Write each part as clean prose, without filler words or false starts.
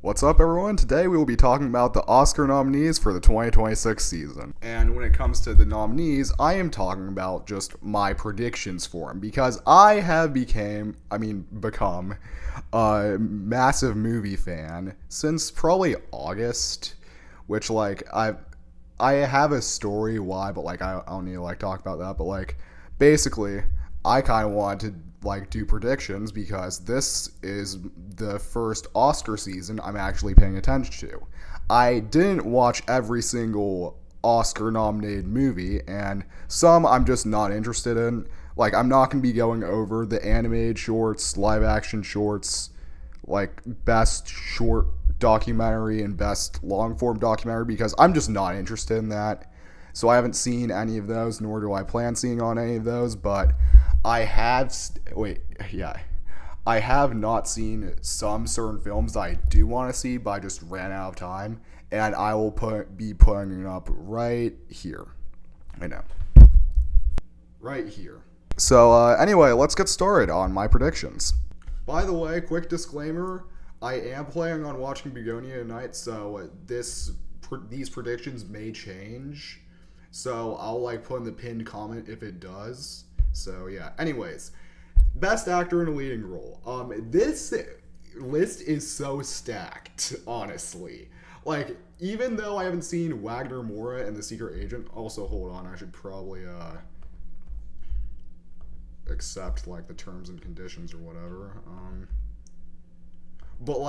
What's up, everyone? Today we will be talking about the Oscar nominees for the 2026 season. And when it comes to the nominees, I am talking about just my predictions for them because I have become a massive movie fan since probably August, which I have a story why, but I don't need to talk about that, but basically I kind of want to do predictions because this is the first Oscar season I'm actually paying attention to. I didn't watch every single Oscar nominated movie, and some I'm just not interested in. I'm not going to be going over the animated shorts, live action shorts, best short documentary and best long form documentary because I'm just not interested in that. So I haven't seen any of those, nor do I plan seeing on any of those, but I have not seen some certain films that I do want to see, but I just ran out of time, and I will be putting it up right here. I know. Right here. So anyway, let's get started on my predictions. By the way, quick disclaimer, I am planning on watching Begonia tonight, so these predictions may change. So I'll put in the pinned comment if it does. So yeah. Anyways, best actor in a leading role. This list is so stacked, honestly. Even though I haven't seen Wagner Moura and The Secret Agent, also hold on, I should probably accept the terms and conditions or whatever. But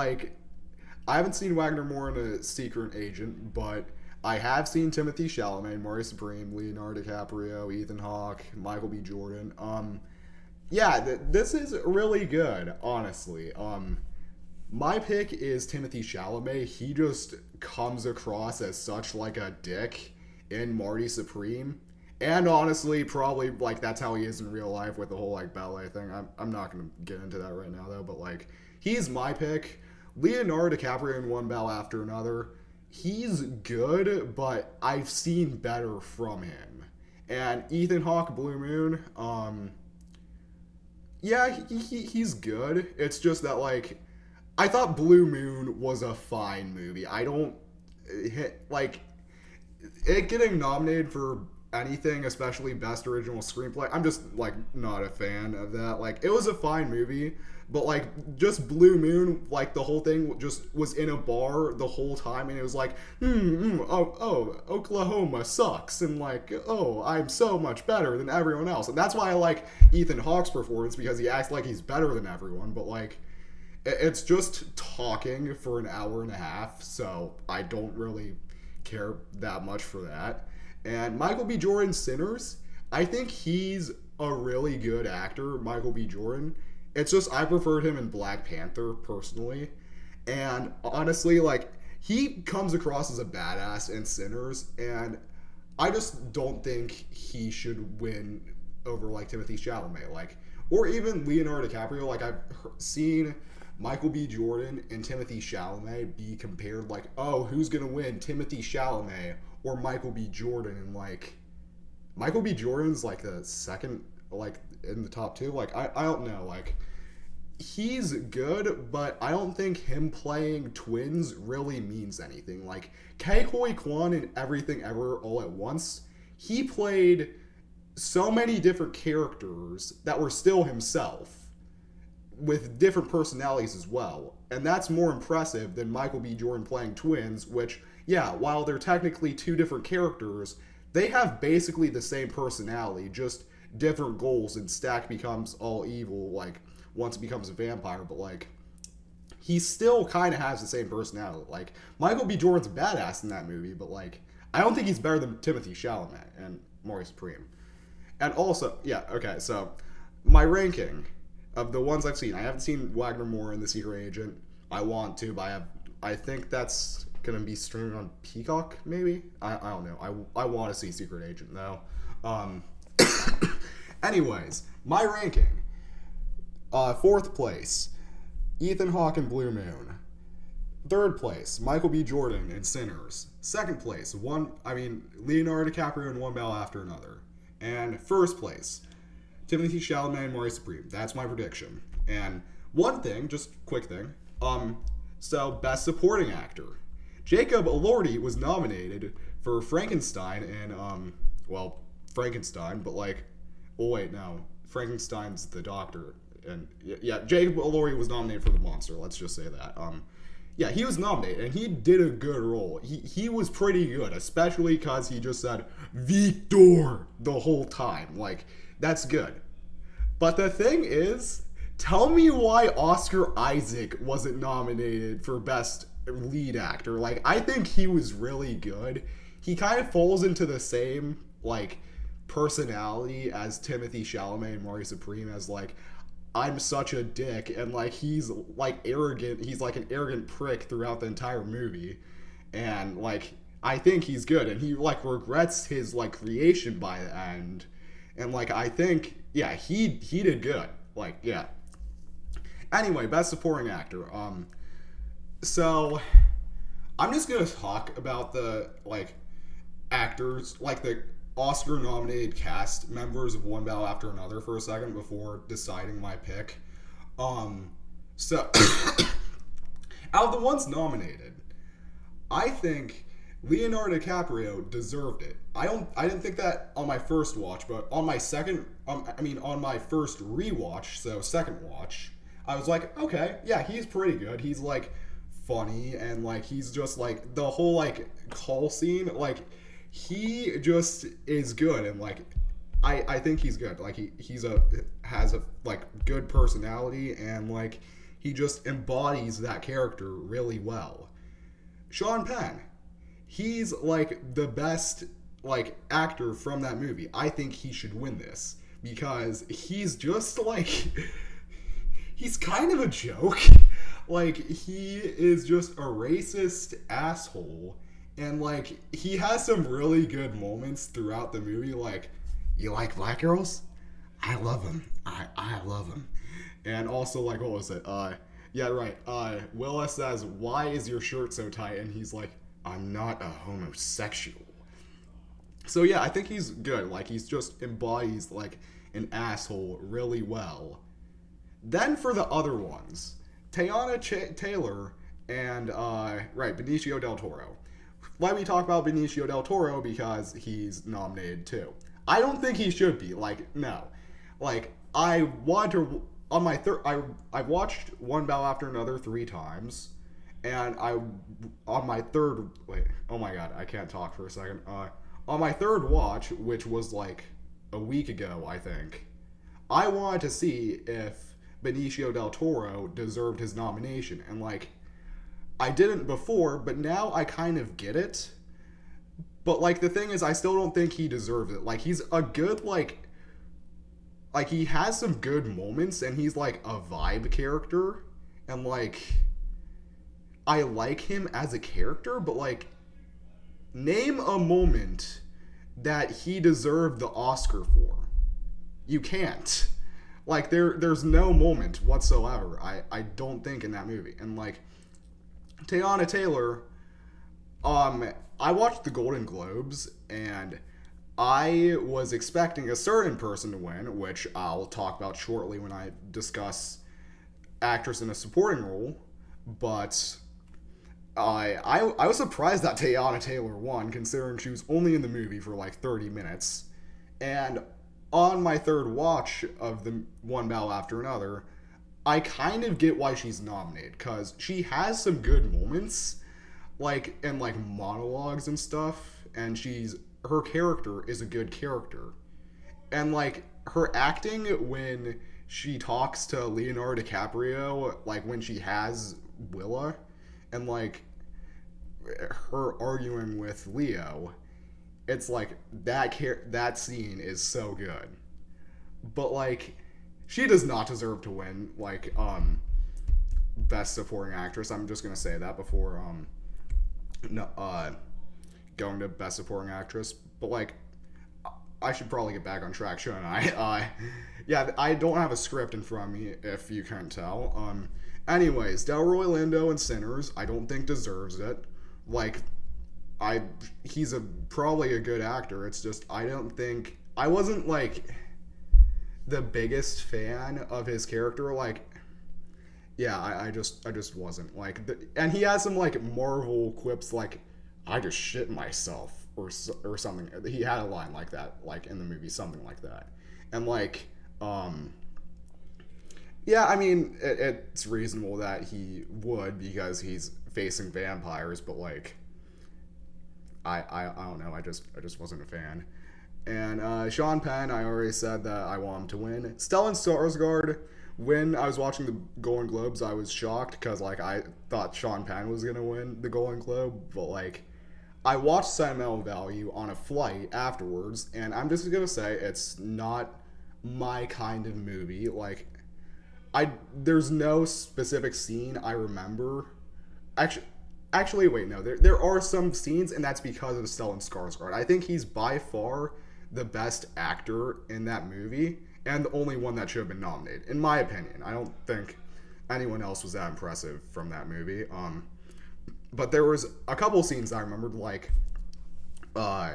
I haven't seen Wagner Moura and The Secret Agent, but I have seen Timothée Chalamet, Maury Supreme, Leonardo DiCaprio, Ethan Hawke, Michael B. Jordan. This is really good, honestly. My pick is Timothée Chalamet. He just comes across as such a dick in Marty Supreme. And honestly, probably that's how he is in real life with the whole ballet thing. I'm not gonna get into that right now though, but he's my pick. Leonardo DiCaprio in One Bow After Another. He's good, but I've seen better from him. And Ethan Hawke, Blue Moon, he's good. It's just that I thought Blue Moon was a fine movie. I don't it getting nominated for anything, especially best original screenplay. I'm just not a fan of that. It was a fine movie, but just Blue Moon, the whole thing just was in a bar the whole time, and it was Oklahoma sucks, and I'm so much better than everyone else, and that's why I like Ethan Hawke's performance because he acts like he's better than everyone, but it's just talking for an hour and a half, so I don't really care that much for that. And Michael B. Jordan, Sinners, I think he's a really good actor, Michael B. Jordan. It's just I preferred him in Black Panther, personally. And honestly, he comes across as a badass in Sinners, and I just don't think he should win over, Timothée Chalamet. Or even Leonardo DiCaprio. I've seen Michael B. Jordan and Timothée Chalamet be compared, who's gonna win, Timothée Chalamet or Michael B. Jordan, and Michael B. Jordan's the second in the top two. I don't know, he's good, but I don't think him playing twins really means anything. Ke Huy Quan in Everything Ever All at Once, he played so many different characters that were still himself with different personalities as well, and that's more impressive than Michael B. Jordan playing twins, which, yeah, while they're technically two different characters, they have basically the same personality, just different goals, and Stack becomes all evil, once he becomes a vampire, but, he still kind of has the same personality. Michael B. Jordan's a badass in that movie, but, I don't think he's better than Timothée Chalamet and Maury Supreme. And also, yeah, okay, so, my ranking of the ones I've seen, I haven't seen Wagner Moura and The Secret Agent. I want to, but I think that's gonna be streaming on Peacock, maybe? I don't know. I want to see Secret Agent, though. Anyways, my ranking. Fourth place, Ethan Hawke in Blue Moon. Third place, Michael B. Jordan in Sinners. Second place, Leonardo DiCaprio in One Bow After Another. And first place, Timothée Chalamet and Maury Supreme. That's my prediction. And one thing, just quick thing, So, Best Supporting Actor. Jacob Elordi was nominated for Frankenstein and, well, Frankenstein, but like, oh wait, no. Frankenstein's the doctor. And yeah, Jacob Elordi was nominated for the monster, let's just say that. Yeah, he was nominated, and he did a good role. He was pretty good, especially because he just said, Victor, the whole time. Like, that's good. But the thing is, tell me why Oscar Isaac wasn't nominated for Best Lead Actor. Like, I think he was really good. He kind of falls into the same, like, personality as Timothy Chalamet and Mario Supreme as, like, I'm such a dick, and, like, he's, like, arrogant. He's, like, an arrogant prick throughout the entire movie. And, like, I think he's good, and he, like, regrets his, like, creation by the end. And, like, I think, yeah, he did good. Like, yeah. Anyway, Best Supporting Actor. So I'm just gonna talk about the, like, actors, like, the Oscar-nominated cast members of One Battle After Another for a second before deciding my pick. So out of the ones nominated, I think Leonardo DiCaprio deserved it. I didn't think that on my first watch, but on my second, on my first rewatch, so second watch, I was like, okay, yeah, he's pretty good. He's, like, funny, and, like, he's just, like, the whole, like, call scene, like, he just is good, and, like, I think he's good. Like, has a, like, good personality, and, like, he just embodies that character really well. Sean Penn, he's, like, the best, like, actor from that movie. I think he should win this because he's just, like, he's kind of a joke. Like, he is just a racist asshole, and, like, he has some really good moments throughout the movie. Like, you like black girls? I love them. I love them. And also, like, what was it? Yeah, right. Willa says, why is your shirt so tight? And he's like, I'm not a homosexual. So, yeah, I think he's good. Like, he's just embodies, like, an asshole really well. Then for the other ones, Teyana Taylor and, Benicio del Toro. Let me talk about Benicio del Toro because he's nominated too. I don't think he should be. Like, no. Like, I want to, on my I've watched One Battle After Another 3 times, and on my third, oh my god, I can't talk for a second. On my third watch, which was like a week ago, I think, I wanted to see if Benicio del Toro deserved his nomination, and, like, I didn't before, but now I kind of get it. But, like, the thing is, I still don't think he deserves it. Like, he's a good, like, he has some good moments, and he's, like, a vibe character, and, like, I like him as a character, but, like, name a moment that he deserved the Oscar for. You can't. Like, there's no moment whatsoever, I don't think, in that movie. And, like, Teyana Taylor, I watched the Golden Globes, and I was expecting a certain person to win, which I'll talk about shortly when I discuss actress in a supporting role, but I was surprised that Teyana Taylor won, considering she was only in the movie for, like, 30 minutes. And on my third watch of the One Battle After Another, I kind of get why she's nominated, because she has some good moments, like, and, like, monologues and stuff, and her character is a good character. And, like, her acting when she talks to Leonardo DiCaprio, like, when she has Willa, and, like, her arguing with Leo, it's like, that scene is so good. But, like, she does not deserve to win, like, Best Supporting Actress. I'm just gonna say that before, going to Best Supporting Actress. But, like, I should probably get back on track, shouldn't I? Yeah, I don't have a script in front of me, if you can't tell. Anyways, Delroy Lindo in Sinners, I don't think deserves it. Like, he's probably a good actor. It's just, I wasn't, like, the biggest fan of his character. Like, Yeah, I just wasn't like, and he has some like Marvel quips like, "I just shit myself" or something. He had a line like that, like in the movie, something like that, and like, um, yeah, I mean, it's reasonable that he would because he's facing vampires, but like, I don't know, I just wasn't a fan. And Sean Penn, I already said that I want him to win. Stellan Skarsgård, when I was watching the Golden Globes, I was shocked because like I thought Sean Penn was gonna win the Golden Globe, but like I watched Sentimental Value on a flight afterwards, and I'm just gonna say it's not my kind of movie. Like there's no specific scene I remember. Actually, wait, no. There are some scenes, and that's because of Stellan Skarsgård. I think he's by far the best actor in that movie, and the only one that should have been nominated, in my opinion. I don't think anyone else was that impressive from that movie. But there was a couple scenes I remembered, uh,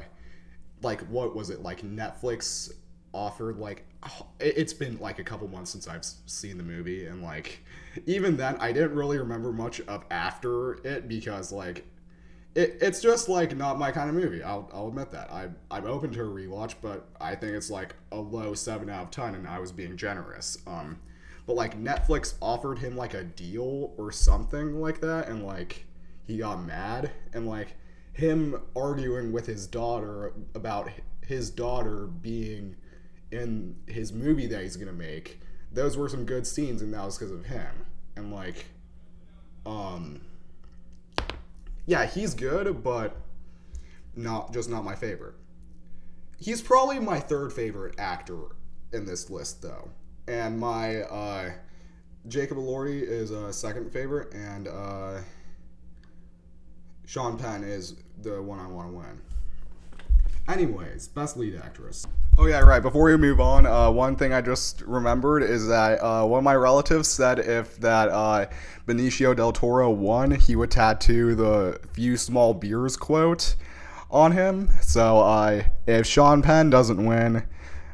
like what was it? Like Netflix offered like it's been like a couple months since I've seen the movie, and like even then I didn't really remember much of after it because like it's just like not my kind of movie. I'll admit that. I'm open to a rewatch, but I think it's like a low 7 out of 10, and I was being generous. But like Netflix offered him like a deal or something like that, and like he got mad, and like him arguing with his daughter about his daughter being in his movie that he's gonna make. Those were some good scenes, and that was because of him. And like, um, yeah, he's good, but not my favorite. He's probably my third favorite actor in this list, though, and my Jacob Elordi is a second favorite, and Sean Penn is the one I want to win. Anyways, best lead actress. Oh yeah, right. Before we move on, one thing I just remembered is that one of my relatives said if that Benicio del Toro won, he would tattoo the "few small beers" quote on him. So if Sean Penn doesn't win,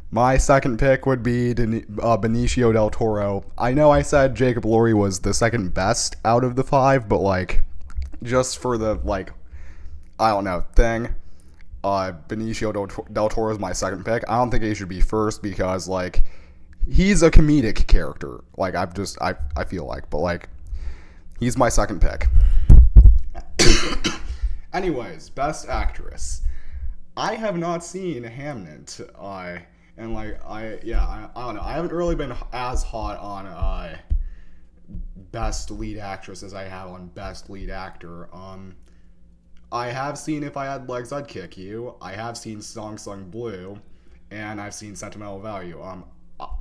my second pick would be Benicio del Toro. I know I said Jacob Elordi was the second best out of the five, but like just for the like I don't know thing. Benicio del Toro is my second pick. I don't think he should be first because like he's a comedic character. Like I feel like, but like he's my second pick. Anyways, best actress. I have not seen Hamnet. And like I don't know. I haven't really been as hot on best lead actress as I have on best lead actor. I have seen If I Had Legs, I'd Kick You. I have seen Song Sung Blue, and I've seen Sentimental Value.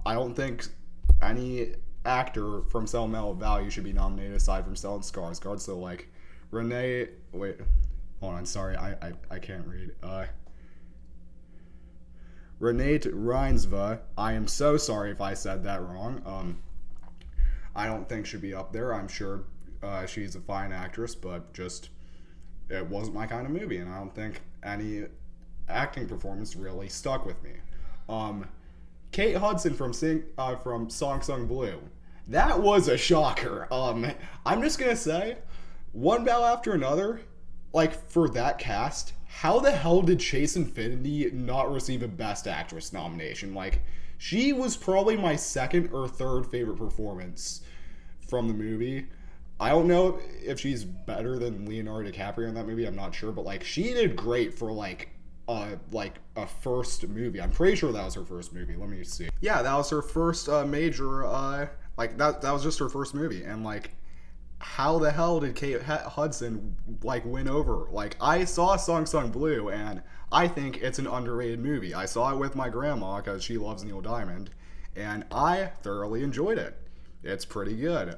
I don't think any actor from Sentimental Value should be nominated aside from Stellan Skarsgård. So like, wait, hold on, sorry, I can't read. Renate Reinsve. I am so sorry if I said that wrong. I don't think should be up there. I'm sure she's a fine actress, but just it wasn't my kind of movie, and I don't think any acting performance really stuck with me. Kate Hudson from Song Sung Blue. That was a shocker. I'm just gonna say, one battle after another, like for that cast, how the hell did Chase Infinity not receive a Best Actress nomination? Like, she was probably my second or third favorite performance from the movie. I don't know if she's better than Leonardo DiCaprio in that movie. I'm not sure, but like she did great for like a first movie. I'm pretty sure that was her first movie. Let me see. Yeah, that was her first major. Like that was just her first movie, and like, how the hell did Kate Hudson like win over? Like, I saw Song Sung Blue, and I think it's an underrated movie. I saw it with my grandma because she loves Neil Diamond, and I thoroughly enjoyed it. It's pretty good.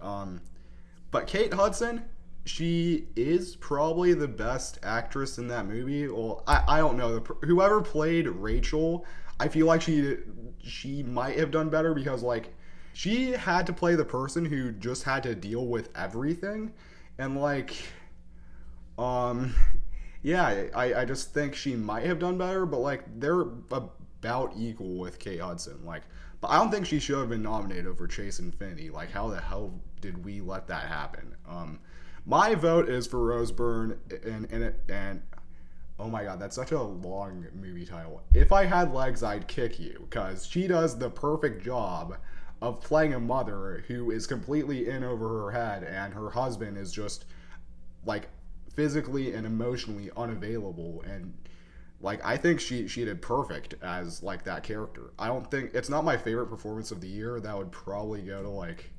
But Kate Hudson, she is probably the best actress in that movie. Well, I don't know. Whoever played Rachel, I feel like she might have done better because like she had to play the person who just had to deal with everything, and like, yeah, I just think she might have done better. But like they're about equal with Kate Hudson. Like But I don't think she should have been nominated over Chase and Finney. Like, how the hell did we let that happen? My vote is for Rose Byrne, and oh my god, that's such a long movie title. If I Had Legs, I'd Kick You, because she does the perfect job of playing a mother who is completely in over her head, and her husband is just like physically and emotionally unavailable. And like, I think she did perfect as like that character. I don't think it's not my favorite performance of the year. That would probably go to like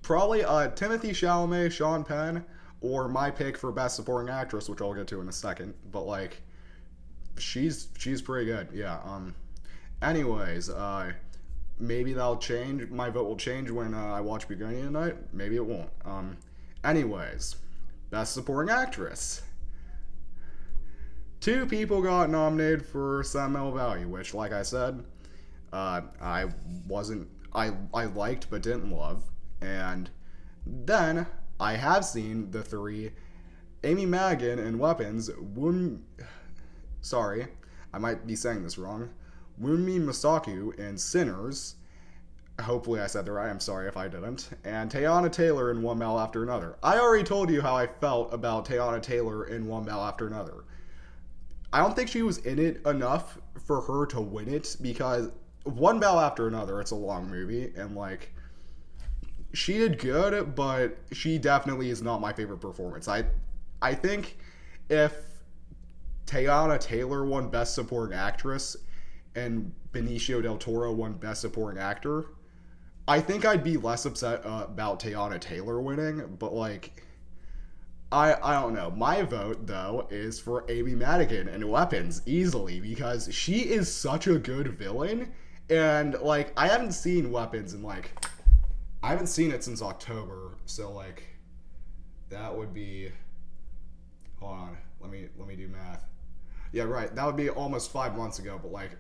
probably Timothy Chalamet, Sean Penn, or my pick for best supporting actress, which I'll get to in a second. But like, she's pretty good. Yeah. Anyways, maybe that'll change. My vote will change when I watch Beginning tonight. Maybe it won't. Anyways, best supporting actress. Two people got nominated for Sentimental Value, which, like I said, I wasn't. I liked but didn't love. And then I have seen the three: Amy Madigan in Weapons, sorry, I might be saying this wrong, Wunmi Mosaku in Sinners. Hopefully I said that right. I'm sorry if I didn't. And Teyana Taylor in One Mile After Another. I already told you how I felt about Teyana Taylor in One Mile After Another. I don't think she was in it enough for her to win it, because One Mile After Another, it's a long movie, and like, she did good, but she definitely is not my favorite performance. I think if Teyana Taylor won Best Supporting Actress and Benicio del Toro won Best Supporting Actor, I think I'd be less upset about Teyana Taylor winning. But like, I don't know. My vote though is for Amy Madigan in Weapons easily, because she is such a good villain. And like, I haven't seen Weapons in like, I haven't seen it since October, so like, that would be, hold on, let me do math. Yeah, right, that would be almost 5 months ago, but like,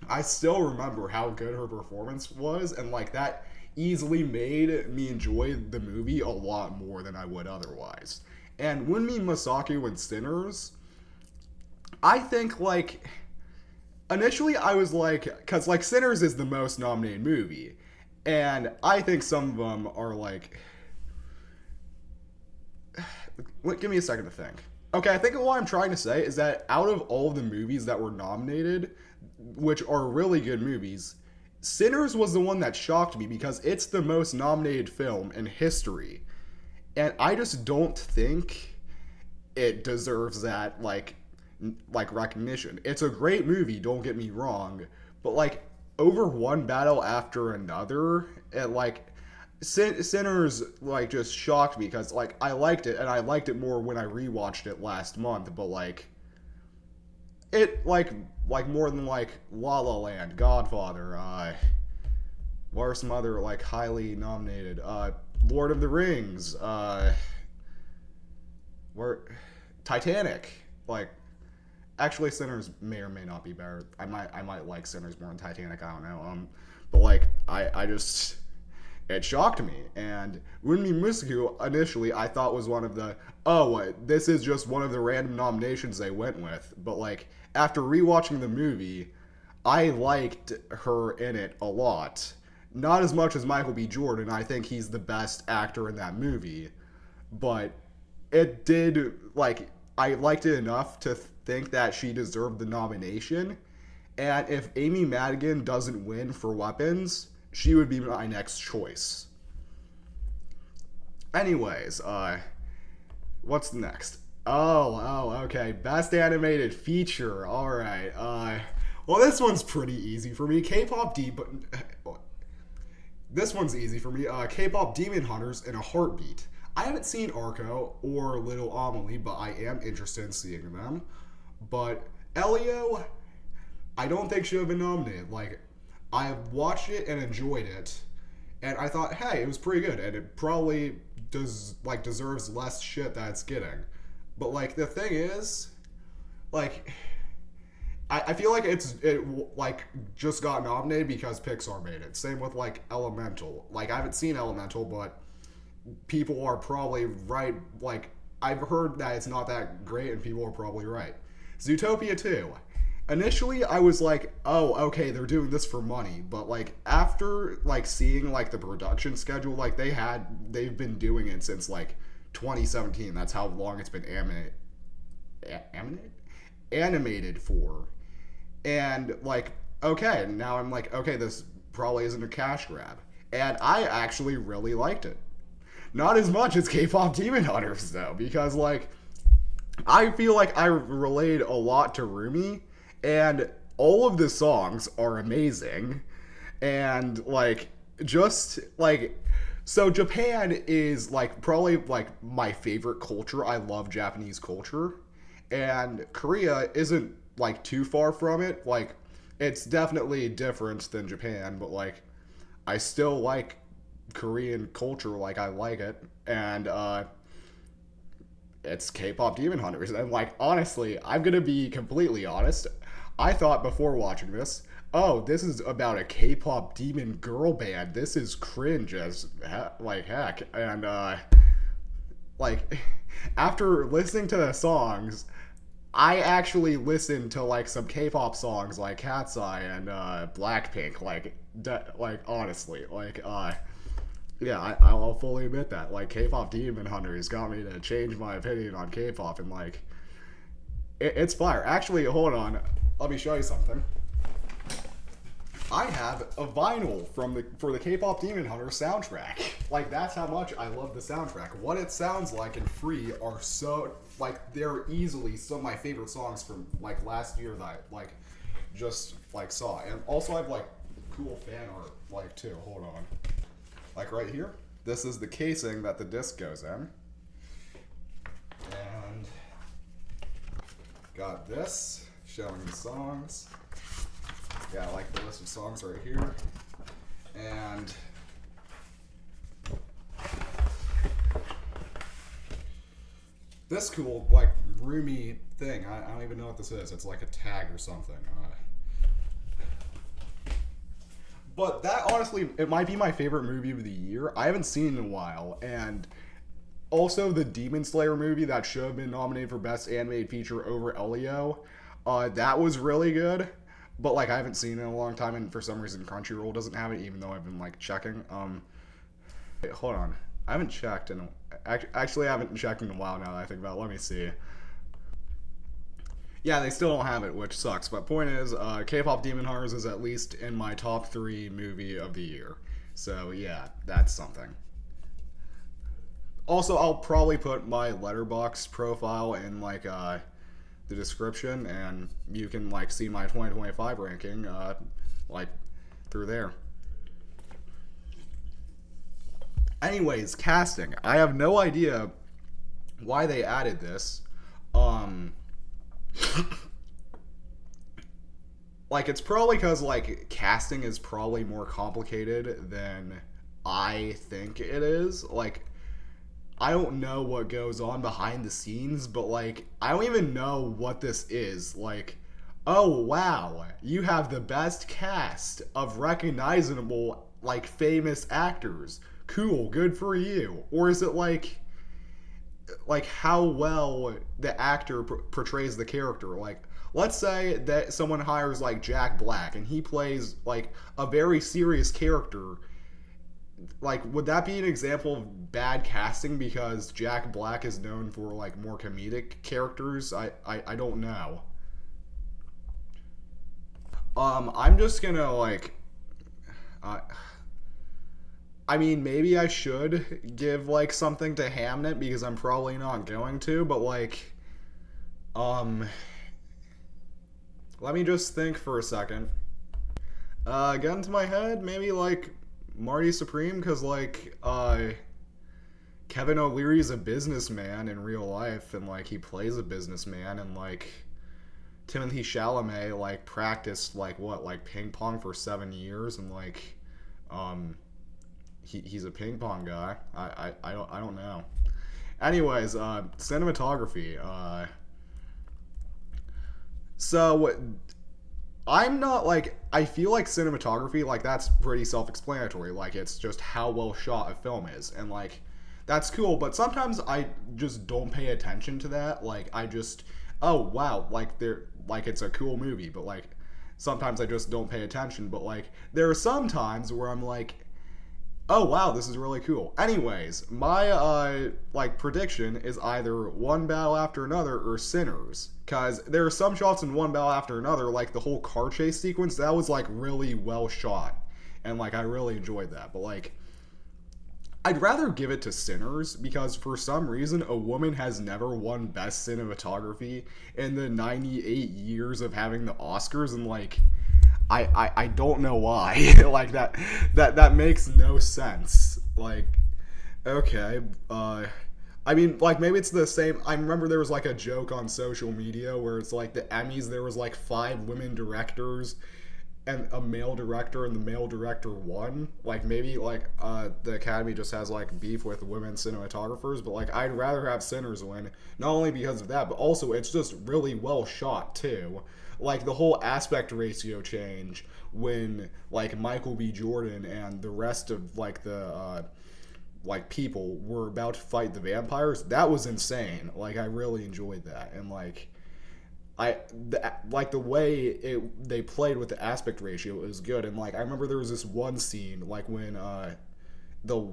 I still remember how good her performance was, and like, that easily made me enjoy the movie a lot more than I would otherwise. And Wunmi Mosaku in Sinners, I think like, initially I was like, because like, Sinners is the most nominated movie, and I think some of them are like, give me a second to think. Okay, I think what I'm trying to say is that out of all of the movies that were nominated, which are really good movies, Sinners was the one that shocked me, because it's the most nominated film in history. And I just don't think it deserves that, like recognition. It's a great movie, don't get me wrong, but like, over One Battle After Another, it like, Sinners like just shocked me, because like, I liked it, and I liked it more when I rewatched it last month, but like, it like more than like La La Land, Godfather, what are some other like highly nominated, Lord of the Rings, where Titanic, like, actually, Sinners may or may not be better. I might like Sinners more than Titanic. I don't know. But like, I just, it shocked me. And Wunmi Mosaku initially I thought was one of the, this is just one of the random nominations they went with. But like, after rewatching the movie, I liked her in it a lot. Not as much as Michael B. Jordan. I think he's the best actor in that movie. But it did, like, I liked it enough to think that she deserved the nomination. And if Amy Madigan doesn't win for Weapons, she would be my next choice. Anyways, what's next? Okay. Best Animated Feature. Alright, well, this one's pretty easy for me. This one's easy for me. K-pop Demon Hunters in a Heartbeat. I haven't seen Arco or Little Amelie, but I am interested in seeing them. But Elio, I don't think should have been nominated. Like, I watched it and enjoyed it, and I thought, hey, it was pretty good, and it probably deserves less shit that it's getting. But like, the thing is, like, I feel like it just got nominated because Pixar made it. Same with like Elemental. Like, I haven't seen Elemental, but people are probably right. Like, I've heard that it's not that great, and people are probably right. Zootopia 2. initially I was like, oh, okay, they're doing this for money. But like after like seeing like the production schedule, like they've been doing it since like 2017. That's how long it's been animated for. And like, okay, now I'm like, okay, this probably isn't a cash grab. And I actually really liked it. Not as much as K-pop Demon Hunters though, because like I feel like I relate a lot to Rumi, and all of the songs are amazing. And like just like so Japan is like probably like my favorite culture. I love Japanese culture. And Korea isn't like too far from it. Like it's definitely different than Japan, but like I still like Korean culture, like I like it. And it's K-pop Demon Hunters. And like honestly, I'm gonna be completely honest. I thought before watching this, oh, this is about a K-pop demon girl band. This is cringe as like heck. And like after listening to the songs, I actually listened to like some K-pop songs like Cat's Eye and Blackpink. Like honestly, like yeah, I'll fully admit that. Like K-pop Demon Hunters got me to change my opinion on K-pop, and like it's fire. Actually, hold on, let me show you something. I have a vinyl for the K-pop Demon Hunter soundtrack. Like that's how much I love the soundtrack. What it sounds like and Free are so like they're easily some of my favorite songs from like last year that I like just like saw. And also I have like cool fan art like too. Hold on. Like right here. This is the casing that the disc goes in. And got this showing the songs. Got like the list of songs right here. And this cool like roomy thing. I don't even know what this is. It's like a tag or something. But that honestly, it might be my favorite movie of the year. I haven't seen it in a while, and also the Demon Slayer movie that should have been nominated for Best Animated Feature over Elio. That was really good, but like I haven't seen it in a long time, and for some reason Crunchyroll doesn't have it, even though I've been like checking. Wait, hold on, I haven't checked in. Actually, I haven't checked in a while now that I think about it. Let me see. Yeah, they still don't have it, which sucks. But point is, K-pop Demon Hunters is at least in my top 3 movie of the year. So yeah, that's something. Also, I'll probably put my Letterboxd profile in like the description, and you can like see my 2025 ranking like through there. Anyways, casting. I have no idea why they added this. Like it's probably because like casting is probably more complicated than I think it is. Like I don't know what goes on behind the scenes, but like I don't even know what this is. Like, oh wow, you have the best cast of recognizable like famous actors. Cool, good for you. Or is it like how well the actor portrays the character? Like let's say that someone hires like Jack Black and he plays like a very serious character. Like would that be an example of bad casting because Jack Black is known for like more comedic characters? I don't know. I'm just gonna like I mean, maybe I should give like something to Hamnet because I'm probably not going to, but like, let me just think for a second. Gun to my head, maybe like Marty Supreme, because like, Kevin O'Leary's a businessman in real life, and like he plays a businessman, and like Timothy Chalamet like practiced like what, like ping pong for 7 years, and like, he's a ping pong guy. I don't know. Anyways, cinematography. So I'm not like, I feel like cinematography, like that's pretty self-explanatory. Like it's just how well shot a film is, and like that's cool. But sometimes I just don't pay attention to that. Like I just, oh wow, like like it's a cool movie, but like sometimes I just don't pay attention. But like there are some times where I'm like, oh wow, this is really cool. Anyways, my like prediction is either One Battle After Another or Sinners, because there are some shots in One Battle After Another, like the whole car chase sequence, that was like really well shot, and like I really enjoyed that. But like I'd rather give it to Sinners because for some reason a woman has never won Best Cinematography in the 98 years of having the Oscars, and like I don't know why. Like that makes no sense. Like okay, I mean like maybe it's the same. I remember there was like a joke on social media where it's like the Emmys, there was like 5 women directors and a male director, and the male director won. Like maybe like the Academy just has like beef with women cinematographers, but like I'd rather have Sinners win, not only because of that, but also it's just really well shot too. Like the whole aspect ratio change when like Michael B. Jordan and the rest of like the like people were about to fight the vampires, that was insane. Like I really enjoyed that, and like like the way they played with the aspect ratio was good. And like I remember there was this one scene like when the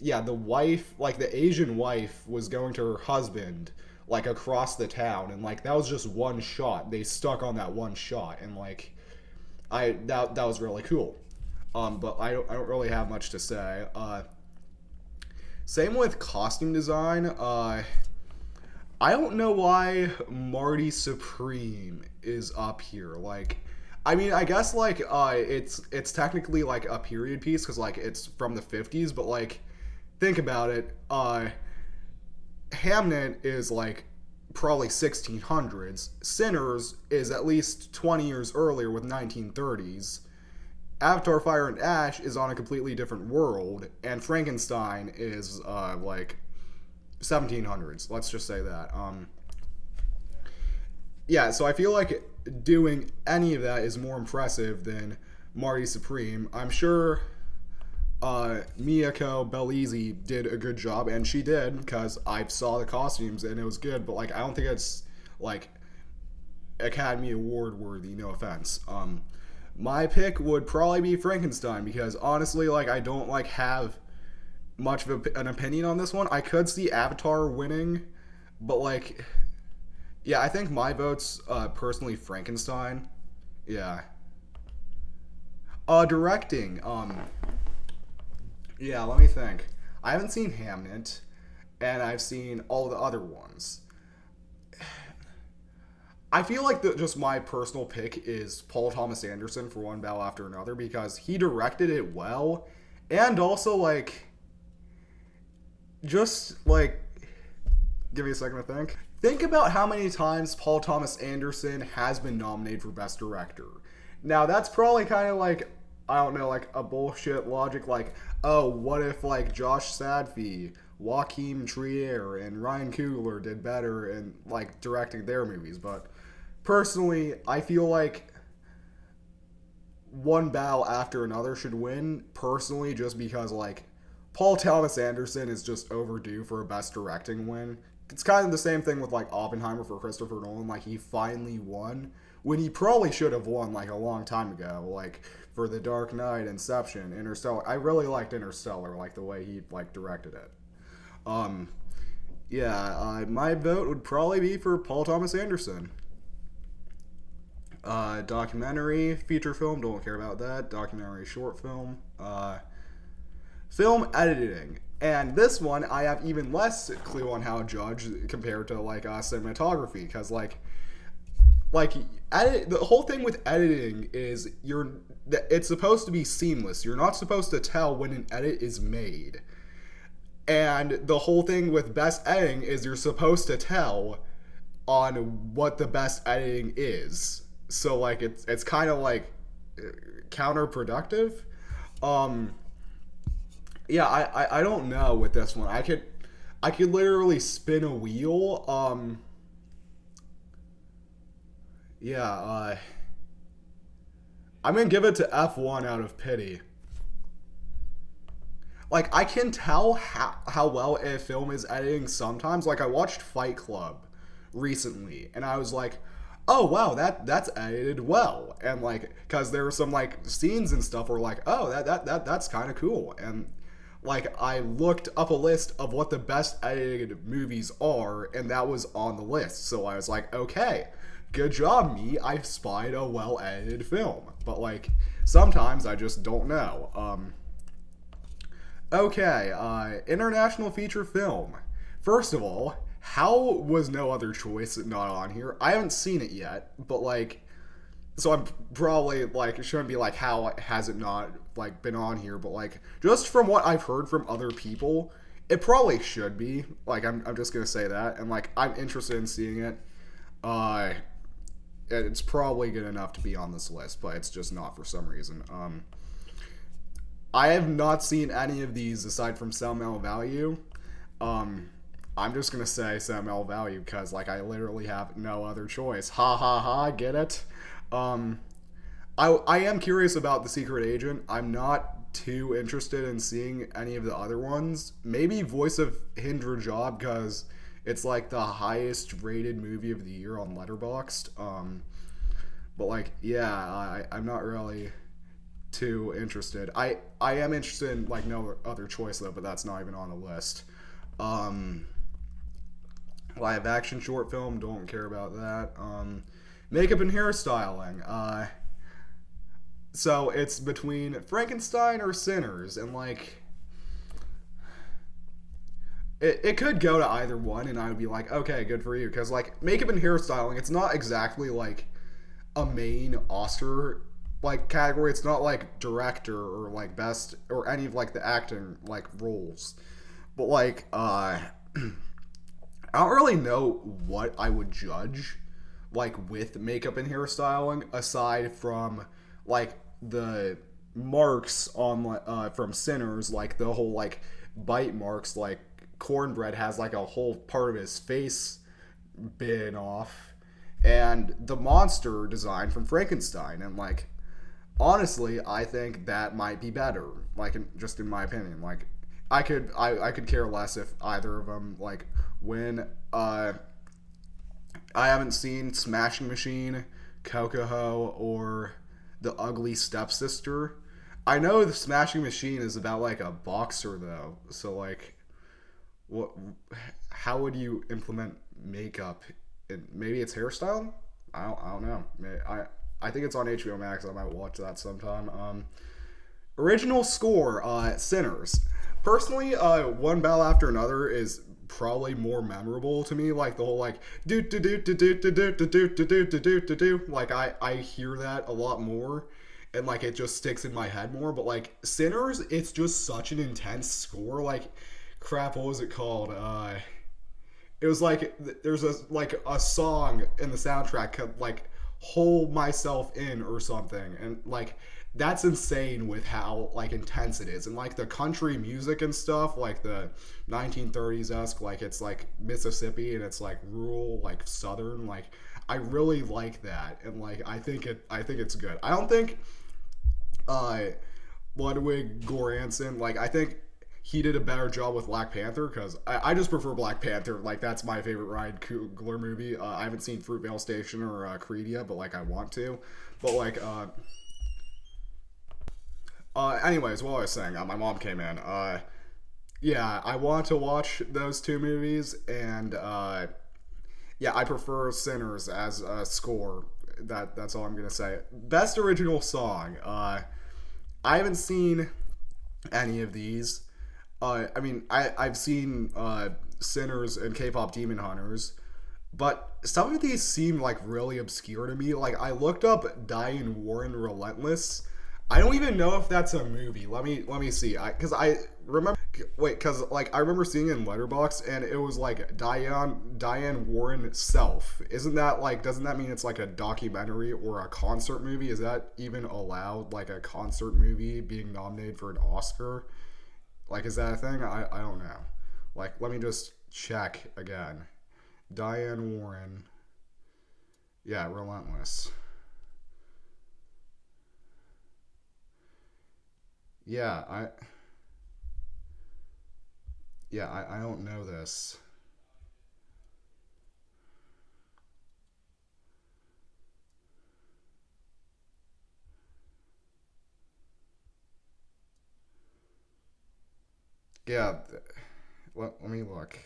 the wife, like the Asian wife, was going to her husband like across the town, and like that was just one shot. They stuck on that one shot, and like that was really cool. But I don't really have much to say. Same with costume design. I don't know why Marty Supreme is up here. Like, I mean, I guess like it's technically like a period piece because like it's from the 50s, but like think about it. Hamnet is like probably 1600s. Sinners is at least 20 years earlier with 1930s. Avatar: Fire and Ash is on a completely different world, and Frankenstein is like 1700s. Let's just say that. Yeah, so I feel like doing any of that is more impressive than Marty Supreme. I'm sure Miyako Belize did a good job, and she did because I saw the costumes and it was good. But like, I don't think it's like Academy Award worthy. No offense. My pick would probably be Frankenstein because honestly, like, I don't like have much of an opinion on this one. I could see Avatar winning, but like, yeah, I think my vote's personally Frankenstein. Yeah. Directing. Yeah, let me think. I haven't seen Hamnet, and I've seen all the other ones. I feel like just my personal pick is Paul Thomas Anderson for One Battle After Another because he directed it well, and also like, just like, give me a second to think. Think about how many times Paul Thomas Anderson has been nominated for Best Director. Now that's probably kind of like, I don't know, like a bullshit logic, like, oh, what if like Josh Sadfi, Joachim Trier, and Ryan Coogler did better in like directing their movies? But personally, I feel like One Battle After Another should win, personally, just because like Paul Thomas Anderson is just overdue for a Best Directing win. It's kind of the same thing with like Oppenheimer for Christopher Nolan. Like, he finally won when he probably should have won like a long time ago, like for The Dark Knight, Inception, Interstellar. I really liked Interstellar, like the way he like directed it. My vote would probably be for Paul Thomas Anderson. Documentary, feature film, don't care about that. Documentary, short film. Film editing. And this one, I have even less clue on how to judge compared to like cinematography, because like the whole thing with editing is it's supposed to be seamless. You're not supposed to tell when an edit is made. And the whole thing with best editing is you're supposed to tell on what the best editing is. So like it's kind of like counterproductive. Yeah, I don't know with this one. I could literally spin a wheel. I'm gonna give it to F1 out of pity. Like, I can tell how well a film is editing sometimes. Like, I watched Fight Club recently, and I was like, oh wow, that's edited well, and like because there were some like scenes and stuff where like, oh that's kind of cool, and like I looked up a list of what the best edited movies are, and that was on the list. So I was like, okay, good job me, I spied a well edited film. But like sometimes I just don't know. Okay, international feature film. First of all, how was No Other Choice not on here? I haven't seen it yet, but like, so I'm probably like, it shouldn't be like how has it not like been on here, but like just from what I've heard from other people, it probably should be. Like, I'm just gonna say that, and like I'm interested in seeing it. Uh, and it's probably good enough to be on this list, but it's just not for some reason. I have not seen any of these aside from sentimental value. Um, I'm just gonna say sentimental value because like I literally have no other choice. Ha ha ha! Get it? Um, I am curious about the Secret Agent. I'm not too interested in seeing any of the other ones. Maybe Voice of Hindra Job because it's like the highest rated movie of the year on Letterboxd. But like yeah, I'm not really too interested. I am interested in like no other choice though, but that's not even on the list. Um, Live action short film, don't care about that. Makeup and hairstyling. So it's between Frankenstein or Sinners, and like it could go to either one, and I would be like, okay, good for you, because like makeup and hairstyling, it's not exactly like a main Oscar like category. It's not like director or like best or any of like the acting like roles. But like I don't really know what I would judge like with makeup and hairstyling aside from like the marks on from Sinners, like the whole like bite marks, like Cornbread has like a whole part of his face bitten off, and the monster design from Frankenstein, and like honestly, I think that might be better. Like, just in my opinion, like I could care less if either of them like win. I haven't seen Smashing Machine, Kokoho, or The Ugly Stepsister. I know the Smashing Machine is about like a boxer though, so like, what? How would you implement makeup? Maybe it's hairstyle. I don't know. I think it's on HBO Max. I might watch that sometime. Original score, Sinners. Personally, One Battle After Another is probably more memorable to me. Like the whole like do do do do do do do do do do do do do do. Like I hear that a lot more, and like it just sticks in my head more. But like Sinners, it's just such an intense score. Like, crap, what was it called? It was like there's a song in the soundtrack like hold myself in or something, and like that's insane with how like intense it is, and like the country music and stuff, like the 1930s esque, like it's like Mississippi and it's like rural, like southern, like I really like that, and like I think it's good. I don't think uh Ludwig Göransson, like I think he did a better job with Black Panther because I just prefer Black Panther. Like that's my favorite Ryan Coogler movie. I haven't seen Fruitvale Station or Creed yet, but like I want to. But like, anyways, what I was saying, my mom came in. Yeah, I want to watch those two movies, and yeah, I prefer Sinners as a score. That's all I'm gonna say. Best original song. I haven't seen any of these. I mean, I've seen Sinners and K-pop Demon Hunters, but some of these seem like really obscure to me. Like I looked up Diane Warren Relentless. I don't even know if that's a movie. Let me see. Because I remember because like I remember seeing it in Letterboxd and it was like Diane Warren Self. Isn't that like, doesn't that mean it's like a documentary or a concert movie? Is that even allowed, like a concert movie being nominated for an Oscar? Like, is that a thing? I don't know. Like, let me just check again. Diane Warren. Yeah, Relentless. Yeah, I don't know this. Yeah, let me look.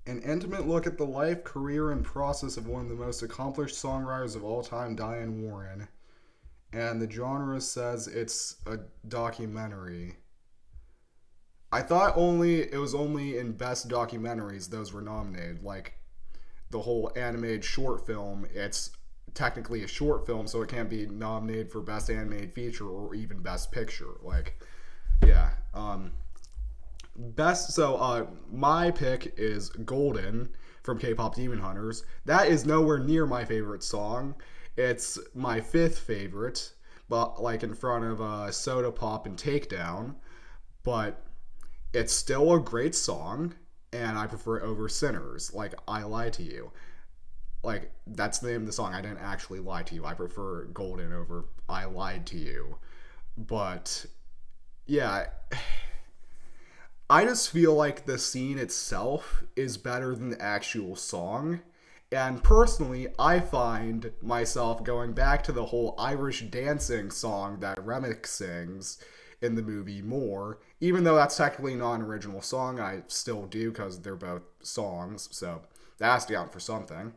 An intimate look at the life, career, and process of one of the most accomplished songwriters of all time, Diane Warren. And the genre says it's a documentary. I thought it was only in best documentaries those were nominated. Like the whole animated short film, it's technically a short film, so it can't be nominated for best animated feature or even best picture. Like, yeah. My pick is Golden from K-pop Demon Hunters. That is nowhere near my favorite song. It's my fifth favorite, but like in front of Soda Pop and Takedown. But it's still a great song, and I prefer it over Sinners. Like, I Lied to You. Like, that's the name of the song. I didn't actually lie to you. I prefer Golden over I Lied to You. But yeah, I just feel like the scene itself is better than the actual song. And personally, I find myself going back to the whole Irish dancing song that Remick sings in the movie more. Even though that's technically not an original song, I still do because they're both songs, so that has to count for something.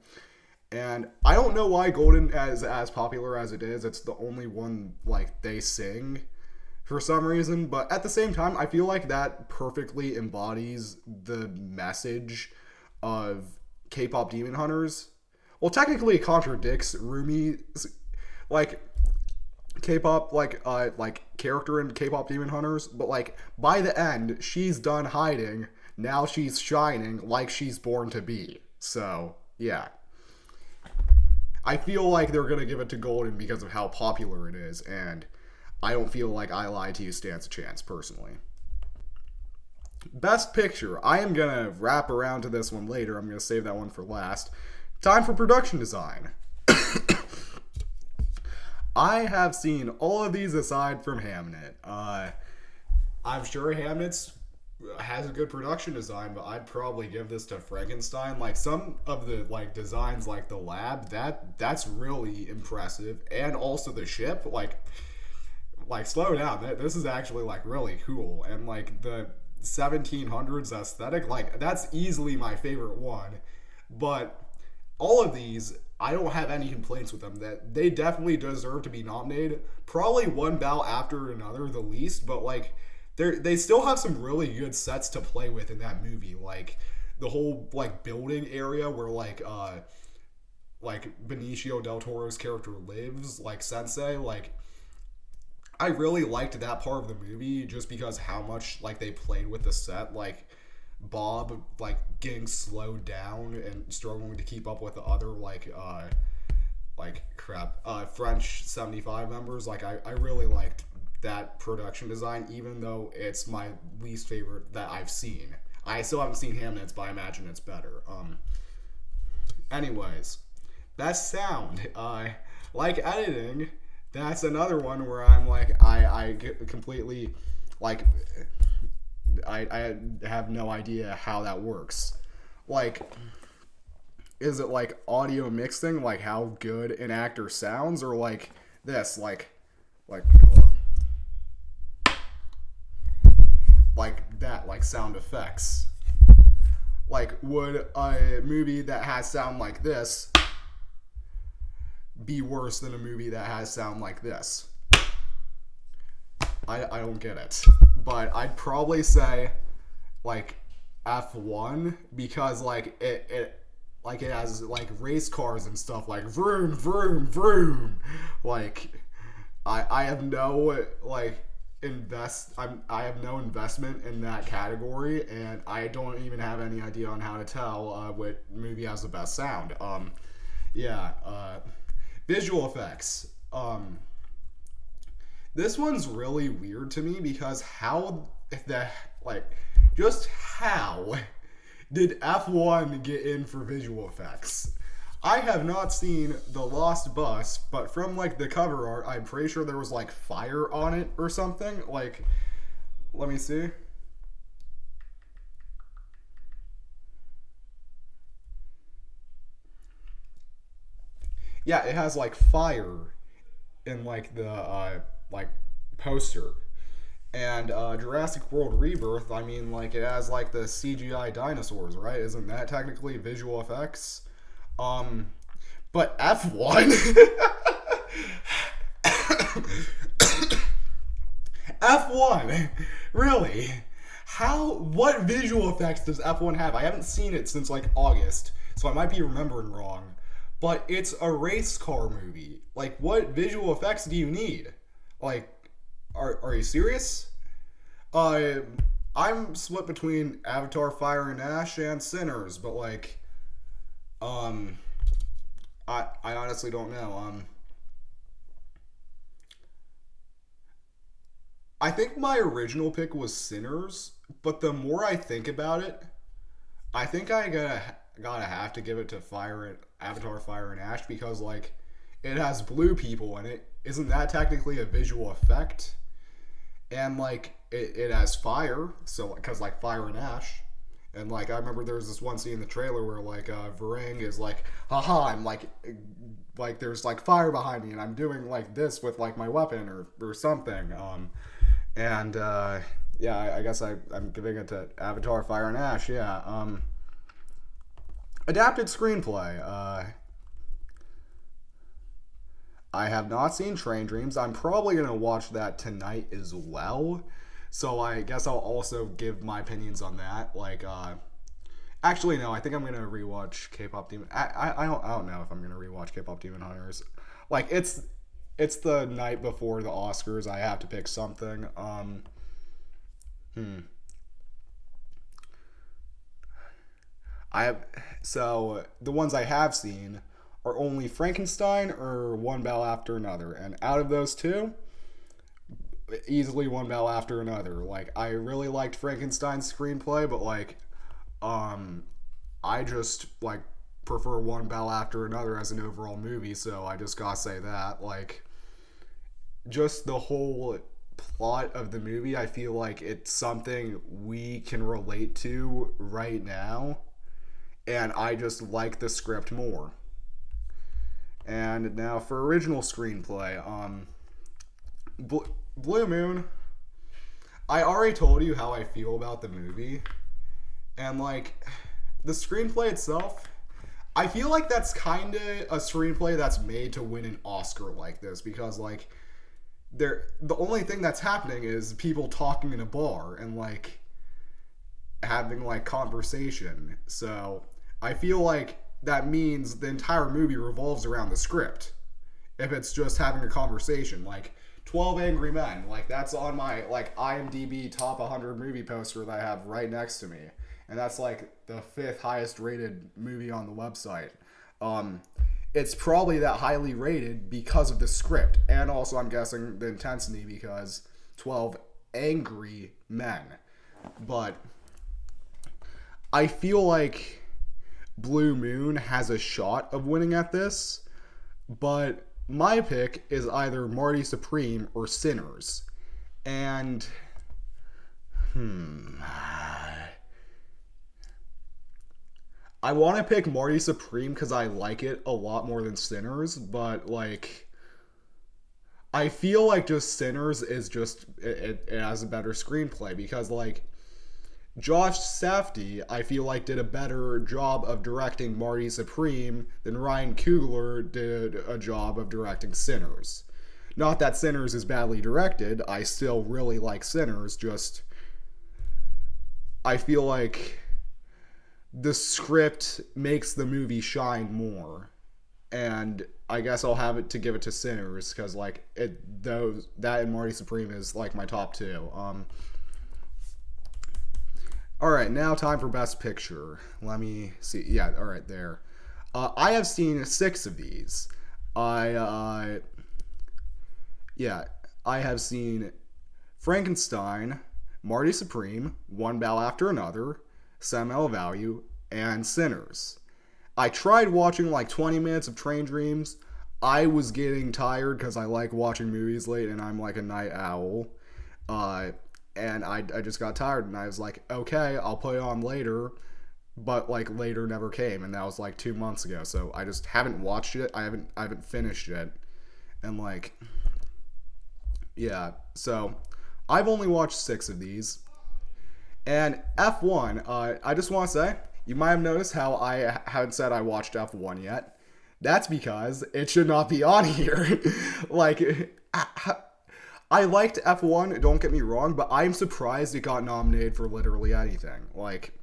And I don't know why Golden is as popular as it is. It's the only one like they sing for some reason, but at the same time, I feel like that perfectly embodies the message of K-pop Demon Hunters. Well, technically, it contradicts Rumi's like K-pop like character in K-pop Demon Hunters, but like by the end, she's done hiding. Now she's shining like she's born to be. So yeah, I feel like they're gonna give it to Golden because of how popular it is, and I don't feel like I Lied to You stands a chance, personally. Best Picture. I am going to wrap around to this one later. I'm going to save that one for last. Time for production design. I have seen all of these aside from Hamnet. I'm sure Hamnet's has a good production design, but I'd probably give this to Frankenstein. Like some of the like designs, like the lab, that's really impressive, and also the ship, like slow down. This is actually like really cool, and like the 1700s aesthetic, like that's easily my favorite one. But all of these, I don't have any complaints with them. That they definitely deserve to be nominated. Probably one bow after another, the least, but like they still have some really good sets to play with in that movie. Like the whole like building area where like Benicio del Toro's character lives, like Sensei, like I really liked that part of the movie just because how much like they played with the set, like Bob like getting slowed down and struggling to keep up with the other French 75 members. Like I really liked that production design, even though it's my least favorite that I've seen. I still haven't seen Hamnet's, but I imagine it's better. Anyways, best sound. Like editing. That's another one where I'm like, I completely, like, I have no idea how that works. Like, is it like audio mixing, like how good an actor sounds, or like this, hold on. Like that, like sound effects? Like, would a movie that has sound like this be worse than a movie that has sound like this? I don't get it. But I'd probably say like F1 because like it has like race cars and stuff, like vroom vroom vroom. Like I have no I have no investment in that category, and I don't even have any idea on how to tell what movie has the best sound. Visual effects. This one's really weird to me because how did F1 get in for visual effects? I have not seen The Lost Bus, but from like the cover art, I'm pretty sure there was like fire on it or something. Like, let me see. Yeah, it has like fire in like the like poster. And Jurassic World Rebirth, I mean, like, it has, like, the CGI dinosaurs, right? Isn't that technically visual effects? Um, but F1. F1, really? What visual effects does F1 have? I haven't seen it since like August, so I might be remembering wrong. But it's a race car movie. Like, what visual effects do you need? Like, are you serious? Uh, I'm split between Avatar, Fire and Ash and Sinners, but like, um, I honestly don't know. I think my original pick was Sinners, but the more I think about it, I think I gotta have to give it to Fire and Avatar, Fire and Ash because like it has blue people in it. Isn't that technically a visual effect? And like it has fire, so because like Fire and Ash, and like I remember there was this one scene in the trailer where like Varang is like, haha, I'm like there's like fire behind me and I'm doing like this with like my weapon or something. And yeah, I guess I'm giving it to Avatar, Fire and Ash. Yeah. Adapted screenplay. I have not seen Train Dreams. I'm probably gonna watch that tonight as well. So I guess I'll also give my opinions on that. Like, actually no, I think I'm gonna rewatch K-pop Demon. I don't know if I'm gonna rewatch K-pop Demon Hunters. Like it's the night before the Oscars. I have to pick something. Hmm. I have so the ones I have seen are only Frankenstein or One Bell After Another, and out of those two, easily One Bell After Another. Like I really liked Frankenstein's screenplay, but like, um, I just like prefer One Bell After Another as an overall movie. So I just gotta say that like just the whole plot of the movie, I feel like it's something we can relate to right now, and I just like the script more. And now for original screenplay, Blue Moon. I already told you how I feel about the movie, and like the screenplay itself, I feel like that's kind of a screenplay that's made to win an Oscar like this because like the only thing that's happening is people talking in a bar and like having like conversation. So I feel like that means the entire movie revolves around the script. If it's just having a conversation, like 12 Angry Men, like that's on my like IMDb top 100 movie poster that I have right next to me, and that's like the fifth highest rated movie on the website. Um, it's probably that highly rated because of the script, and also I'm guessing the intensity because 12 Angry Men. But I feel like Blue Moon has a shot of winning at this, but my pick is either Marty Supreme or Sinners. And I want to pick Marty Supreme because I like it a lot more than Sinners, but like I feel like just Sinners is just it has a better screenplay because like Josh Safdie, I feel like did a better job of directing Marty Supreme than Ryan Coogler did a job of directing Sinners. Not that Sinners is badly directed, I still really like Sinners, just I feel like the script makes the movie shine more. And I guess I'll have it to give it to Sinners because like it those that and Marty Supreme is like my top two. All right, now time for Best Picture. Let me see. Yeah, all right, there. I have seen six of these. I yeah, I have seen Frankenstein, Marty Supreme, One Bell After Another, Sentimental Value, and Sinners. I tried watching like 20 minutes of Train Dreams. I was getting tired because I like watching movies late and I'm like a night owl. Uh, and I just got tired and I was like, okay, I'll put it on later. But like later never came and that was like 2 months ago. So I just haven't watched it. I haven't finished it. And like, yeah. So I've only watched 6 of these. And F1, I just want to say, you might have noticed how I haven't said I watched F1 yet. That's because it should not be on here. Like, I liked F1, don't get me wrong, but I'm surprised it got nominated for literally anything. Like,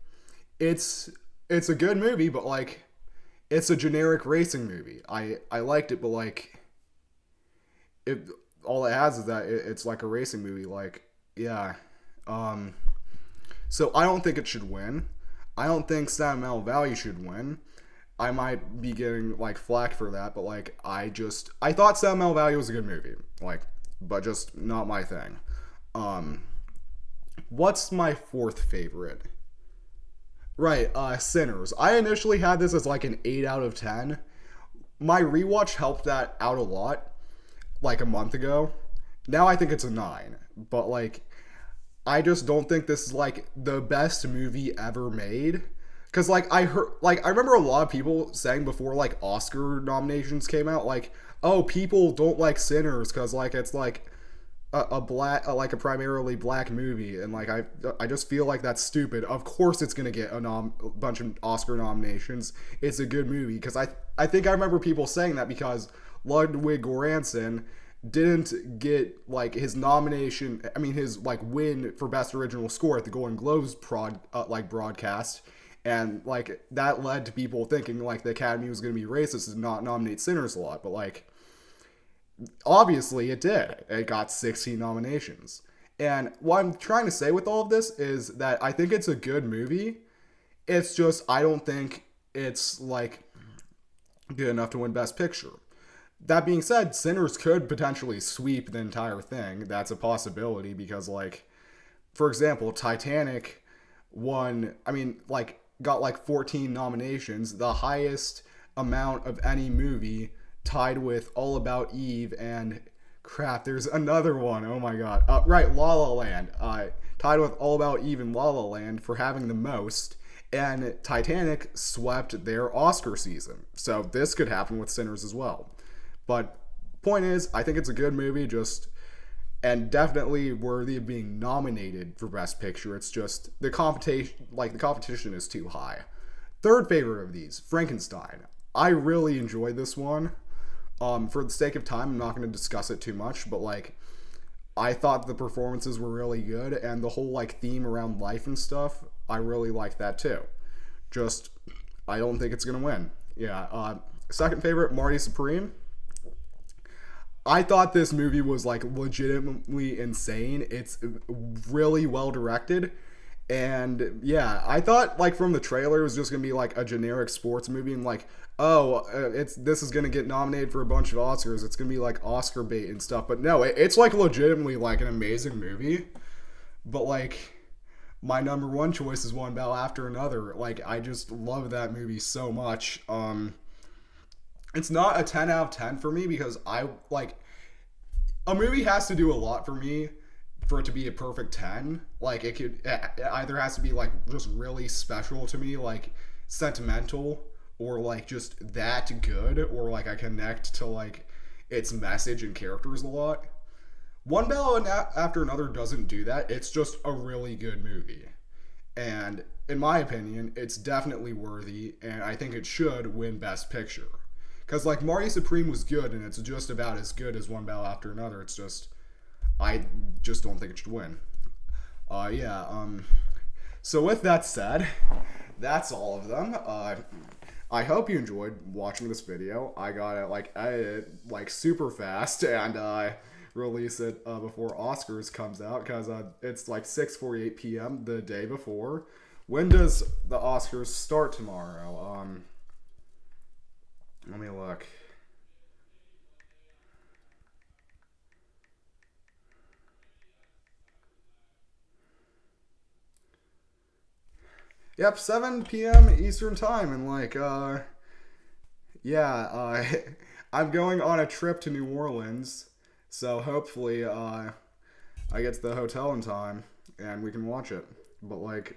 it's a good movie, but like, it's a generic racing movie. I liked it, but like, it all it has is that it's like a racing movie. Like, yeah. So I don't think it should win. I don't think Sentimental Value should win. I might be getting like flack for that, but like I thought Sentimental Value was a good movie. Like, but just not my thing. What's my fourth favorite? Right, Sinners. I initially had this as like an 8 out of 10. My rewatch helped that out a lot, like a month ago. Now I think it's a 9. But like, I just don't think this is like the best movie ever made. Cause like I remember a lot of people saying before like Oscar nominations came out, like, oh, people don't like Sinners because like it's like like a primarily black movie, and like I just feel like that's stupid. Of course it's gonna get a bunch of Oscar nominations. It's a good movie because I think I remember people saying that because Ludwig Göransson didn't get like his nomination. I mean his like win for best original score at the Golden Globes broadcast. And like that led to people thinking like the Academy was going to be racist and not nominate Sinners a lot, but like obviously it did. It got 16 nominations. And what I'm trying to say with all of this is that I think it's a good movie. It's just I don't think it's like good enough to win Best Picture. That being said, Sinners could potentially sweep the entire thing. That's a possibility because like, for example, Titanic won, I mean, like, got like 14 nominations, the highest amount of any movie, tied with All About Eve and crap, there's another one. Oh my god. Right, La La Land. Tied with All About Eve and La La Land for having the most. And Titanic swept their Oscar season. So this could happen with Sinners as well. But point is, I think it's a good movie, just and definitely worthy of being nominated for Best Picture. It's just the competition is too high. Third favorite of these, Frankenstein. I really enjoyed this one. For the sake of time, I'm not going to discuss it too much, but like, I thought the performances were really good, and the whole like theme around life and stuff, I really liked that too. Just, I don't think it's going to win. Yeah. Second favorite, Marty Supreme. I thought this movie was like legitimately insane. It's really well directed. And yeah, I thought like from the trailer it was just gonna be like a generic sports movie and like, oh, this is gonna get nominated for a bunch of Oscars. It's gonna be like Oscar bait and stuff. But no, it's like legitimately like an amazing movie. But like, my number one choice is One Bell After Another. Like, I just love that movie so much. It's not a 10 out of 10 for me because I like a movie has to do a lot for me for it to be a perfect 10. Like it either has to be like just really special to me, like sentimental, or like just that good, or like I connect to like its message and characters a lot. One Bell After Another doesn't do that. It's just a really good movie. And in my opinion, it's definitely worthy, and I think it should win Best Picture. Because, like, Marty Supreme was good, and it's just about as good as One Bell After Another. It's just, I just don't think it should win. So with that said, that's all of them. I hope you enjoyed watching this video. I gotta, like, edit it, like, super fast, and, release it, before Oscars comes out, because, it's, like, 6:48 p.m. the day before. When does the Oscars start tomorrow? Let me look. Yep, 7 p.m. Eastern Time, and like, I'm going on a trip to New Orleans, so hopefully, I get to the hotel in time, and we can watch it. But like,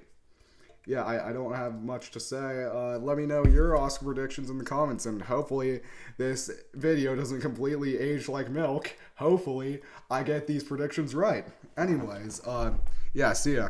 yeah, I don't have much to say. Let me know your Oscar predictions in the comments, and hopefully this video doesn't completely age like milk. Hopefully I get these predictions right. Anyways, yeah, see ya.